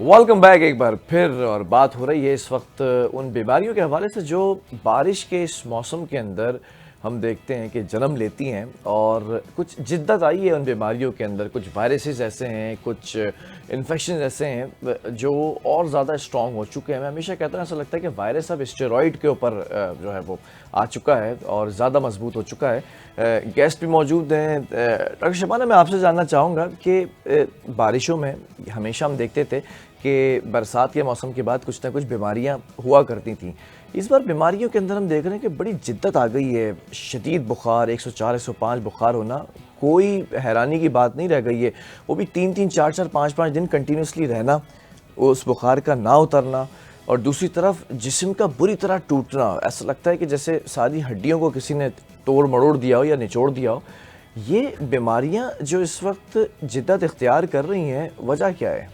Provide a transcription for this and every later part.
Welcome back एक बार फिर। और बात हो रही है इस वक्त उन बीमारियों के हवाले से जो बारिश के इस मौसम के अंदर हम देखते हैं कि जन्म लेती हैं, और कुछ जिद्दत आई है उन बीमारियों के अंदर। कुछ वायरसेस ऐसे हैं, कुछ इन्फेक्शन ऐसे हैं जो और ज़्यादा स्ट्रॉन्ग हो चुके हैं। मैं हमेशा कहता हूँ, ऐसा लगता है कि वायरस अब स्टेरॉइड के ऊपर जो है वो आ चुका है और ज़्यादा मजबूत हो चुका है। गेस्ट भी मौजूद हैं। डॉक्टर शबाना, मैं आपसे जानना चाहूँगा कि बारिशों में हमेशा हम देखते थे कि बरसात के मौसम के बाद कुछ ना कुछ बीमारियां हुआ करती थीं। इस बार बीमारियों के अंदर हम देख रहे हैं कि बड़ी जिद्दत आ गई है। शदीद बुखार, 104 105 बुखार होना कोई हैरानी की बात नहीं रह गई है। वो भी 3 4 4 5 5 दिन कंटिन्यूसली रहना, उस बुखार का ना उतरना, और दूसरी तरफ जिस्म का बुरी तरह टूटना। ऐसा लगता है कि जैसे सारी हड्डियों को किसी ने तोड़ मरोड़ दिया हो या निचोड़ दिया हो। ये बीमारियां जो इस वक्त जिद्दत इख्तियार कर रही हैं, वजह क्या है?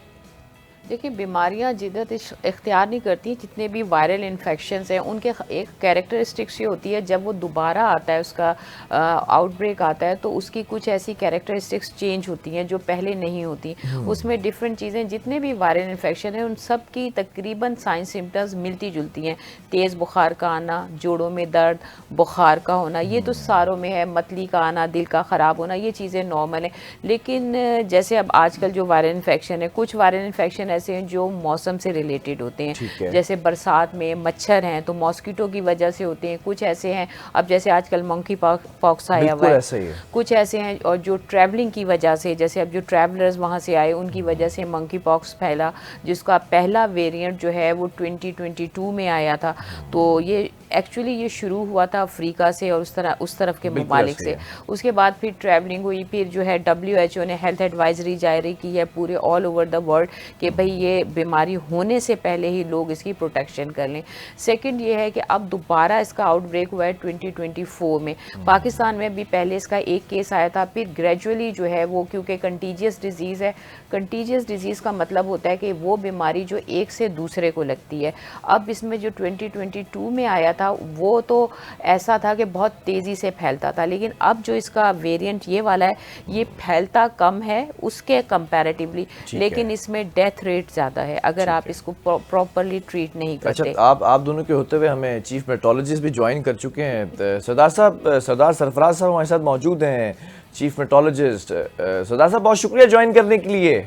देखिए, बीमारियां जिद्दत इख्तियार नहीं करती। जितने भी वायरल इन्फेक्शंस हैं उनके एक कैरेक्टरिस्टिक्स ये होती है, जब वो दोबारा आता है, उसका आउटब्रेक आता है, तो उसकी कुछ ऐसी कैरेक्टरिस्टिक्स चेंज होती हैं जो पहले नहीं होती। उसमें डिफरेंट चीज़ें, जितने भी वायरल इन्फेक्शन हैं उन सब की तकरीबन साइन सिम्टम्स मिलती जुलती हैं। तेज़ बुखार का आना, जोड़ों में दर्द, बुखार का होना, ये तो सारों में है। मतली का आना, दिल का ख़राब होना, ये चीज़ें नॉर्मल हैं। लेकिन जैसे अब आजकल जो वायरल इन्फेक्शन है, कुछ वायरल इन्फेक्शन ऐसे हैं जो मौसम से रिलेटेड होते हैं। जैसे बरसात में मच्छर हैं तो मॉस्किटो की वजह से होते हैं। कुछ ऐसे हैं, अब जैसे आजकल मंकी पॉक्स आया हुआ है, कुछ ऐसे हैं। और जो ट्रैवलिंग की वजह से, जैसे अब जो ट्रैवलर्स वहाँ से आए उनकी वजह से मंकी पॉक्स फैला, जिसका पहला वेरिएंट जो है वो 2022 में आया था। तो ये एक्चुअली ये शुरू हुआ था अफ्रीका से और उस तरफ के ममालिक से। उसके बाद फिर ट्रैवलिंग हुई, फिर जो है WHO ने हेल्थ एडवाइजरी जारी की है पूरे ऑल ओवर द वर्ल्ड कि भाई ये बीमारी होने से पहले ही लोग इसकी प्रोटेक्शन कर लें। सेकंड ये है कि अब दोबारा इसका आउटब्रेक हुआ है 2024 में। पाकिस्तान में भी पहले इसका एक केस आया था, फिर ग्रेजुअली जो है वो, क्योंकि कंटीजियस डिजीज़ है, कंटीजियस डिजीज़ का मतलब होता है कि वो बीमारी जो एक से दूसरे को लगती है। अब इसमें जो 2022 में आया था वो तो ऐसा था कि बहुत तेज़ी से फैलता था, लेकिन अब जो इसका वेरिएंट ये वाला है, ये फैलता कम है उसके कंपैरेटिवली, लेकिन इसमें डेथ रेट ज़्यादा है अगर आप इसको प्रॉपरली ट्रीट नहीं करते। अच्छा, आप दोनों के होते हुए हमें चीफ मेट्रोलॉजिस्ट भी ज्वाइन कर चुके हैं। सरदार सरफराज साहब हमारे साथ मौजूद हैं, चीफ मेट्रोलॉजिस्ट। सरदार साहब, बहुत शुक्रिया ज्वाइन करने के लिए।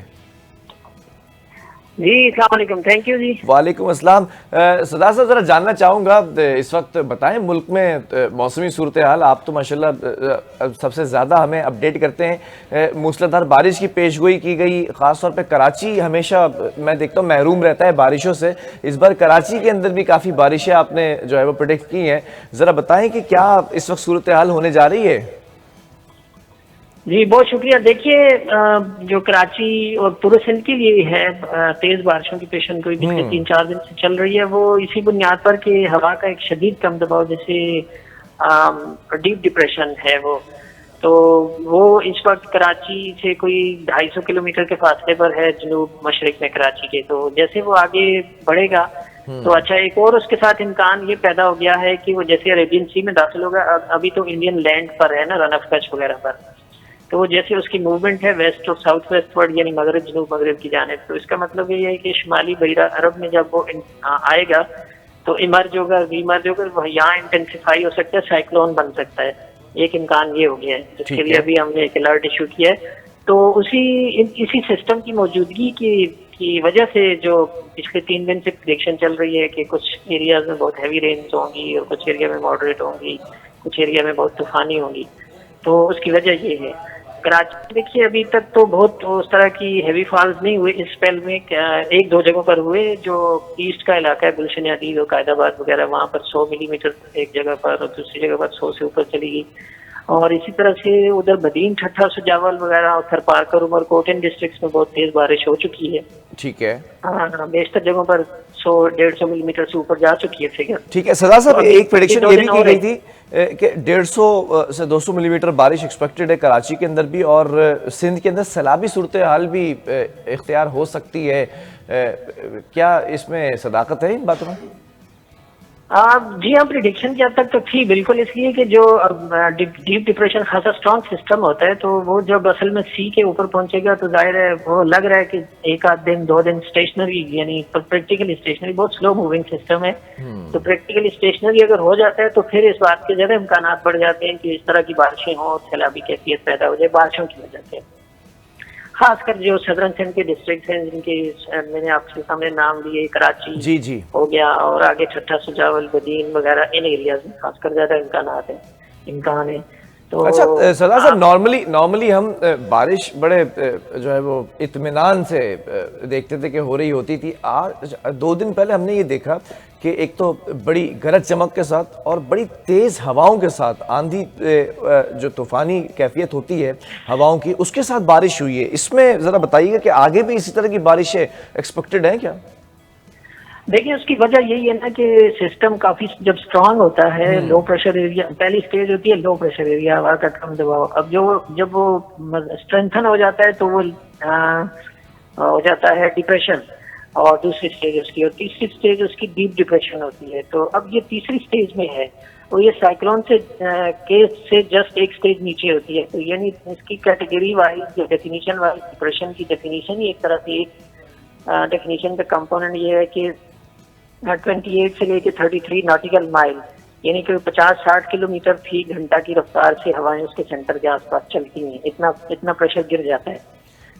जी, अस्सलाम वालेकुम, थैंक यू जी। वालेकुम अस्सलाम। सरदार साहब, ज़रा जानना चाहूँगा, इस वक्त बताएं मुल्क में मौसमी सूरत हाल। आप तो माशाल्लाह सबसे ज़्यादा हमें अपडेट करते हैं। मूसलाधार बारिश की पेशगोई की गई, ख़ासतौर पे कराची हमेशा मैं देखता हूँ महरूम रहता है बारिशों से। इस बार कराची के अंदर भी काफ़ी बारिशें आपने जो है वो प्रेडिक्ट की हैं। ज़रा बताएँ कि क्या इस वक्त सूरत हाल होने जा रही है? जी, बहुत शुक्रिया। देखिए, जो कराची और पूरे सिंध के लिए है, तेज बारिशों की पेशन गोई पिछले 3 4 दिन से चल रही है। वो इसी बुनियाद पर कि हवा का एक शदीद कम दबाव, जैसे डीप डिप्रेशन है तो वो इस वक्त कराची से कोई 250 किलोमीटर के फासले पर है, जनूब मशरक में कराची के। तो जैसे वो आगे बढ़ेगा तो अच्छा, एक और उसके साथ इम्कान ये पैदा हो गया है कि वो जैसे अरेबियन सी में दाखिल होगा। अभी तो इंडियन लैंड पर है ना, रन ऑफ कच्छ वगैरह पर, तो वो जैसे उसकी मूवमेंट है वेस्ट और साउथ वेस्ट वर्ड, यानी मगरब जनूब मगरब की जानिब। तो इसका मतलब ये है कि शुमाली बहरा अरब में जब वो आएगा तो इमर्ज होगा, रीमर्ज होगा, यहाँ इंटेंसिफाई हो सकता है, साइक्लोन बन सकता है। एक इम्कान ये हो गया है, जिसके लिए अभी हमने एक अलर्ट इशू किया है। तो इसी सिस्टम की मौजूदगी की वजह से जो पिछले 3 दिन से प्रेडिक्शन चल रही है कि कुछ एरियाज में बहुत हैवी रेन्स होंगी और कुछ एरिया में मॉडरेट होंगी, कुछ एरिया में बहुत तूफानी होंगी। तो उसकी वजह ये है। कराची देखिए, अभी तक तो बहुत उस तरह की हैवी फॉल्स नहीं हुए इस स्पेल में। 1 2 जगहों पर हुए। जो ईस्ट का इलाका है, गुलशन अदीद और कायदाबाद वगैरह, वहाँ पर 100 मिलीमीटर एक जगह पर और दूसरी जगह पर 100 से ऊपर चली गई। और इसी तरह से उधर बदीन, ठट्ठा, सुजावल वगैरह और थरपारकर, उमरकोट डिस्ट्रिक्ट्स में बहुत तेज बारिश हो चुकी है। ठीक है। बेशतर जगहों पर 100 150 मिलीमीटर से ऊपर जा चुकी है फिगर। ठीक है सरदार साहब, एक प्रेडिक्शन ये भी की गई थी कि 150 से 200 मिलीमीटर बारिश एक्सपेक्टेड है कराची के अंदर भी, और सिंध के अंदर सैलाबी सूरत हाल भी इख्तियार हो सकती है। क्या इसमें सदाकत है इन बातों में? जी हाँ, प्रिडिक्शन की हद तक तो थी बिल्कुल, इसलिए कि जो डीप डिप्रेशन खासा स्ट्रॉन्ग सिस्टम होता है, तो वो जब असल में सी के ऊपर पहुंचेगा तो जाहिर है वो लग रहा है कि एक आध दिन 2 दिन स्टेशनरी, यानी प्रैक्टिकली स्टेशनरी, बहुत स्लो मूविंग सिस्टम है। तो प्रैक्टिकली स्टेशनरी अगर हो जाता है तो फिर इस बात के ज्यादा इम्कान बढ़ जाते हैं कि इस तरह की बारिशें हों, सैलाबी कैफियत पैदा हो जाए बारिशों की वजह से। खासकर जो सदरन सिंध के डिस्ट्रिक्ट हैं जिनके मैंने आपके सामने नाम लिए, कराची जी जी। हो गया और आगे ठट्टा, सुजावल, बदीन वगैरह, इन एरियाज में खासकर ज्यादा इम्कान है। तो अच्छा सरदार साहब, नॉर्मली हम बारिश बड़े जो है वो इत्मीनान से देखते थे कि हो रही होती थी। आज 2 दिन पहले हमने ये देखा कि एक तो बड़ी गरज चमक के साथ और बड़ी तेज़ हवाओं के साथ, आंधी जो तूफ़ानी कैफियत होती है हवाओं की, उसके साथ बारिश हुई है। इसमें ज़रा बताइएगा कि आगे भी इसी तरह की बारिशें एक्सपेक्टेड हैं क्या? देखिए, उसकी वजह यही है ना कि सिस्टम काफी जब स्ट्रांग होता है, लो प्रेशर एरिया, पहली स्टेज होती है लो प्रेशर एरिया, हवा का कम दबाव। अब जब वो स्ट्रेंथन हो जाता है तो वो हो जाता है डिप्रेशन, और दूसरी स्टेज उसकी, और तीसरी स्टेज उसकी डीप डिप्रेशन होती है। तो अब ये तीसरी स्टेज में है, और ये साइक्लोन से केस से जस्ट एक स्टेज नीचे होती है। तो यानी इसकी category wise, definition wise, depression की डेफिनेशन ही एक तरह से, एक डेफिनेशन का कंपोनेंट ये है कि 28 से लेके 33 नॉटिकल माइल, यानी कि 50-60 किलोमीटर फी घंटा की रफ्तार से हवाएं उसके सेंटर के आसपास चलती हैं। इतना प्रेशर गिर जाता है।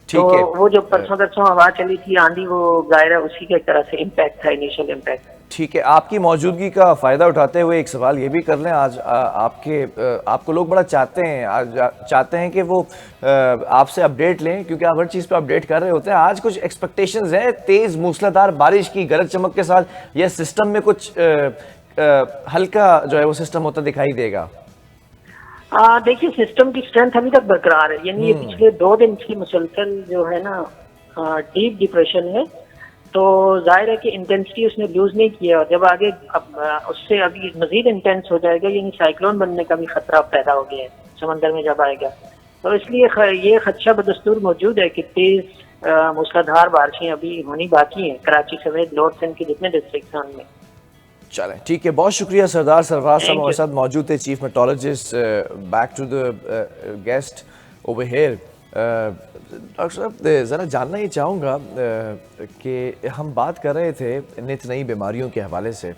तो वो जो परसों तरसों हवा चली थी, आंधी, वो जाहिर है उसी के तरह से इम्पैक्ट था, इनिशियल इम्पैक्ट। ठीक है, आपकी मौजूदगी का फ़ायदा उठाते हुए एक सवाल ये भी कर लें। आज आपको लोग बड़ा चाहते हैं, आज चाहते हैं कि वो आपसे अपडेट लें, क्योंकि आप हर चीज़ पे अपडेट कर रहे होते हैं। आज कुछ एक्सपेक्टेशंस हैं तेज़ मूसलाधार बारिश की, गरज चमक के साथ, या सिस्टम में कुछ हल्का जो है वो सिस्टम होता दिखाई देगा? देखिए, सिस्टम की स्ट्रेंथ अभी तक बरकरार है, यानी ये पिछले 2 दिन की मुसलसल जो है ना डीप डिप्रेशन है। तो जाहिर है कि इंटेंसिटी उसने लूज नहीं किया, और जब आगे उससे अभी मजीद इंटेंस हो जाएगा, यानी साइक्लोन बनने का भी खतरा पैदा हो गया है समंदर में जब आएगा। तो इसलिए ये खदशा बदस्तूर मौजूद है कि तेज मूसलाधार बारिशें अभी होनी बाकी हैं कराची समेत लोअर सिंध के जितने डिस्ट्रिक्ट हैं उनमें। चलें, ठीक है, बहुत शुक्रिया सरदार सरफराज साहब हमारे साथ मौजूद थे, chief meteorologist. Back to the guest over here. Doctor साहब, ज़रा जानना ये चाहूँगा कि हम बात कर रहे थे नित नई बीमारियों के हवाले से।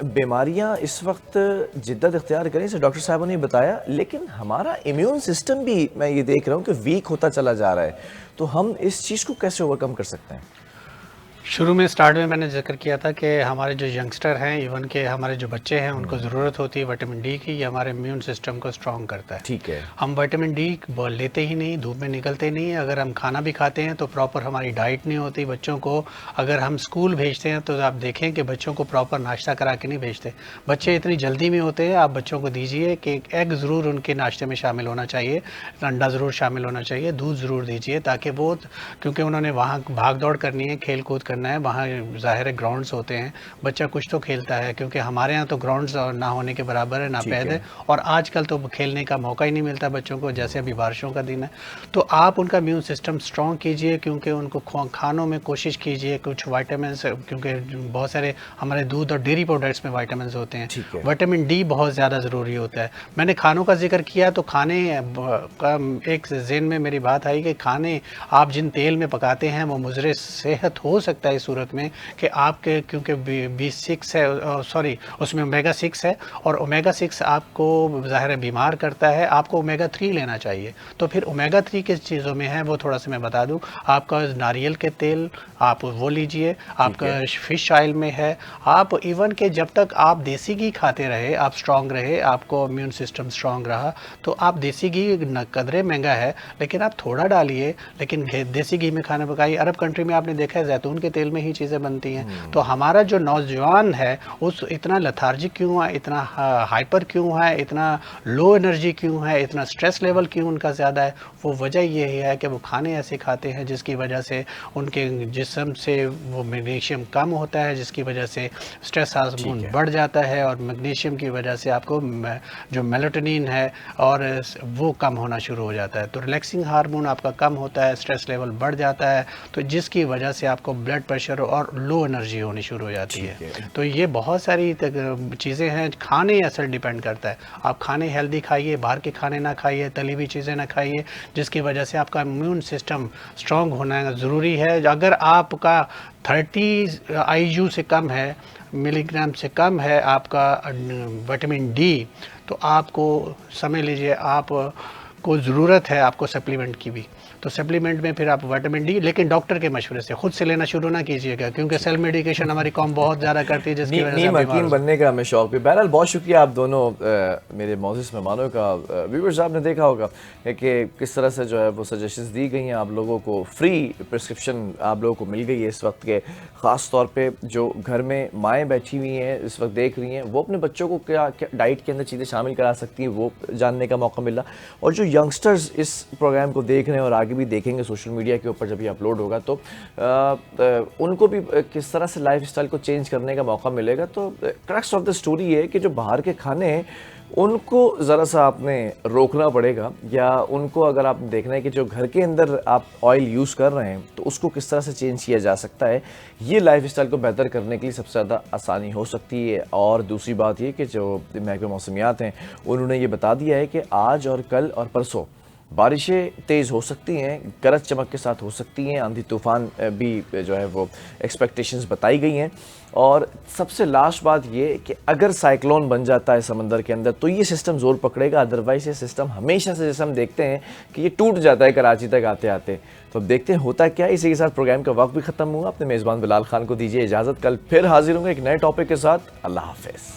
बीमारियाँ इस वक्त जिद्दत इख्तियार करें, जैसे डॉक्टर साहब ने बताया, लेकिन हमारा इम्यून सिस्टम भी मैं ये देख रहा हूँ कि वीक होता चला जा रहा है। तो हम इस चीज़ को कैसे ओवरकम कर सकते हैं? शुरू में स्टार्ट में मैंने जिक्र किया था कि हमारे जो यंगस्टर हैं, इवन के हमारे जो बच्चे हैं, उनको ज़रूरत होती है विटामिन डी की। ये हमारे इम्यून सिस्टम को स्ट्रॉन्ग करता है। ठीक है। हम विटामिन डी लेते ही नहीं, धूप में निकलते नहीं हैं। अगर हम खाना भी खाते हैं तो प्रॉपर हमारी डाइट नहीं होती। बच्चों को अगर हम स्कूल भेजते हैं तो आप देखें कि बच्चों को प्रॉपर नाश्ता करा के नहीं भेजते। बच्चे इतनी जल्दी में होते हैं, आप बच्चों को दीजिए कि एग ज़रूर उनके नाश्ते में शामिल होना चाहिए, अंडा ज़रूर शामिल होना चाहिए, दूध ज़रूर दीजिए, ताकि वो, क्योंकि उन्होंने वहाँ भाग दौड़ करनी है, खेल कूद करना है, वहाँ ज़ाहिर है ग्राउंड्स होते हैं, बच्चा कुछ तो खेलता है, क्योंकि हमारे यहाँ तो ग्राउंड्स ना होने के बराबर है, नापैद है। और आजकल तो खेलने का मौका ही नहीं मिलता बच्चों को, जैसे अभी बारिशों का दिन है। तो आप उनका इम्यून सिस्टम स्ट्रॉन्ग कीजिए, क्योंकि उनको खानों में कोशिश कीजिए कुछ वाइटामिन, क्योंकि बहुत सारे हमारे दूध और डेयरी प्रोडक्ट्स में वाइटामिन होते हैं। विटामिन डी बहुत ज़्यादा ज़रूरी होता है। मैंने खानों का जिक्र किया तो खाने का एक ज़हन में मेरी बात आई कि खाने आप जिन तेल में पकाते हैं वो मुज़र सेहत हो सकता है इस सूरत में कि आपके, क्योंकि B6 है, सॉरी, उसमें ओमेगा 6 है, और ओमेगा 6 आपको ज़ाहिर है बीमार करता है। आपको ओमेगा 3 लेना चाहिए। तो फिर ओमेगा 3 किस चीज़ों में है वो थोड़ा सा मैं बता दूं। आपका नारियल के तेल आप वो लीजिए, आपका फिश ऑयल में है। आप इवन के जब तक आप देसी घी खाते रहे, आप स्ट्रॉन्ग रहे, आपको इम्यून सिस्टम स्ट्रॉन्ग रहा, तो आप देसी घी कदरे महंगा है लेकिन आप थोड़ा डालिए, लेकिन देसी घी में खाना पकाइए। अरब कंट्री में आपने देखा है जैतून के तेल में ही चीज़ें बनती हैं। तो हमारा जो नौजवान है उस इतना लथार्जिक क्यों है, इतना हाइपर क्यों है, इतना लो एनर्जी क्यों है, इतना स्ट्रेस लेवल क्यों उनका ज़्यादा है? वो वजह ये है कि वो खाने ऐसे खाते हैं जिसकी वजह से उनके जिस्म से वो मैग्नीशियम कम होता है, जिसकी वजह से स्ट्रेस हार्मोन बढ़ जाता है, और मैग्नीशियम की वजह से आपको जो मेलाटोनिन है और वो कम होना शुरू हो जाता है। तो रिलैक्सिंग हार्मोन आपका कम होता है, स्ट्रेस लेवल बढ़ जाता है, तो जिसकी वजह से आपको ब्लड ब्लड प्रेशर और लो एनर्जी होनी शुरू हो जाती है। तो ये बहुत सारी चीज़ें हैं, खाने असर डिपेंड करता है। आप खाने हेल्दी खाइए, बाहर के खाने ना खाइए, तली हुई चीज़ें ना खाइए, जिसकी वजह से आपका इम्यून सिस्टम स्ट्रांग होना ज़रूरी है। अगर आपका 30 IU से कम है, मिलीग्राम से कम है आपका विटामिन डी, तो आपको समझ लीजिए आपको ज़रूरत है आपको सप्लीमेंट की भी। तो सप्लीमेंट में फिर आप विटामिन डी, लेकिन डॉक्टर के मशवरे से, खुद से लेना शुरू ना कीजिएगा, क्योंकि सेल्फ मेडिकेशन हमारी कौम बहुत ज़्यादा करती है, जिसकी वजह से नीम आप हकीम बीमार हो। बनने का हमें शौक भी। बहरहाल बहुत शुक्रिया आप दोनों मेरे मोअज़्ज़िज़ मेहमानों का। व्यूअर्स आपने देखा होगा कि किस तरह से जो है वो सजेशंस दी गई हैं आप लोगों को, फ्री प्रिस्क्रिप्शन आप लोगों को मिल गई है इस वक्त के। ख़ास तौर पे जो घर में माएँ बैठी हुई हैं इस वक्त देख रही हैं, वो अपने बच्चों को क्या डाइट के अंदर चीज़ें शामिल करा सकती हैं वो जानने का मौका मिला। और जो यंगस्टर्स इस प्रोग्राम को देख रहे हैं और आगे भी देखेंगे सोशल मीडिया के ऊपर जब ये अपलोड होगा, तो उनको भी किस तरह से लाइफस्टाइल को चेंज करने का मौका मिलेगा। तो क्रक्स ऑफ द स्टोरी है कि जो बाहर के खाने हैं उनको ज़रा सा आपने रोकना पड़ेगा, या उनको अगर आप देखना है कि जो घर के अंदर आप ऑयल यूज़ कर रहे हैं तो उसको किस तरह से चेंज किया जा सकता है। ये लाइफस्टाइल को बेहतर करने के लिए सबसे ज़्यादा आसानी हो सकती है। और दूसरी बात ये कि जो महकमे मौसमियात हैं उन्होंने ये बता दिया है कि आज और कल और परसों बारिशें तेज़ हो सकती हैं, गरज चमक के साथ हो सकती हैं, आंधी तूफ़ान भी जो है वो एक्सपेक्टेशंस बताई गई हैं। और सबसे लास्ट बात ये कि अगर साइक्लोन बन जाता है समंदर के अंदर तो ये सिस्टम ज़ोर पकड़ेगा, अदरवाइज़ ये सिस्टम हमेशा से, जैसे हम देखते हैं कि ये टूट जाता है कराची तक आते आते। तो अब देखते हैं होता क्या है। इसी के साथ प्रोग्राम का वक्त भी ख़त्म हुआ। अपने मेज़बान बिलाल खान को दीजिए इजाज़त, कल फिर हाजिर होंगे एक नए टॉपिक के साथ। अल्लाह हाफ़िज़।